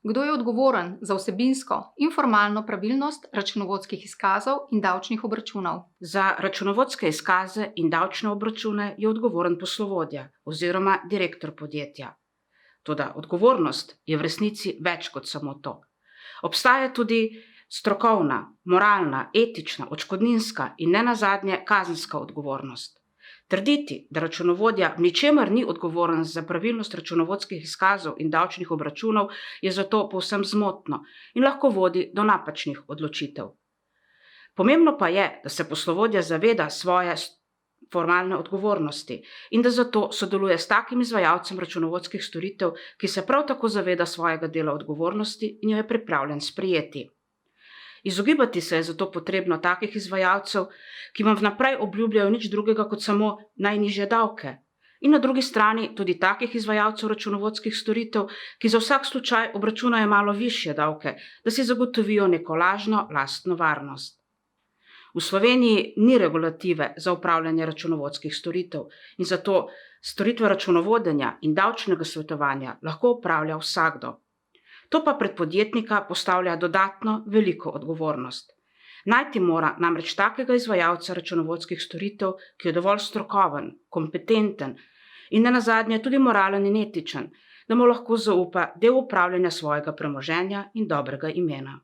Kdo je odgovoren za vsebinsko in formalno pravilnost računovodskih izkazov in davčnih obračunov? Za računovodske izkaze in davčne obračune je odgovoren poslovodja oziroma direktor podjetja. Toda odgovornost je v resnici več kot samo to. Obstaja tudi strokovna, moralna, etična, odškodninska in nenazadnje kazenska odgovornost. Trditi, da računovodja v ničemer ni odgovoren za pravilnost računovodskih izkazov in davčnih obračunov, je zato povsem zmotno in lahko vodi do napačnih odločitev. Pomembno pa je, da se poslovodja zaveda svoje formalne odgovornosti in da zato sodeluje s takim izvajalcem računovodskih storitev, ki se prav tako zaveda svojega dela odgovornosti in jo je pripravljen sprejeti. Izogibati se je zato potrebno takih izvajalcev, ki vam vnaprej obljubljajo nič drugega kot samo najnižje davke. In na drugi strani tudi takih izvajalcev računovodskih storitev, ki za vsak slučaj obračunajo malo višje davke, da si zagotovijo neko lažno lastno varnost. V Sloveniji ni regulative za upravljanje računovodskih storitev in zato storitve računovodenja in davčnega svetovanja lahko opravlja vsakdo. To pa pred podjetnika postavlja dodatno veliko odgovornost. Najti mora namreč takega izvajalca računovodskih storitev, ki je dovolj strokoven, kompetenten in nenazadnje tudi moralen in etičen, da mu lahko zaupa del upravljanja svojega premoženja in dobrega imena.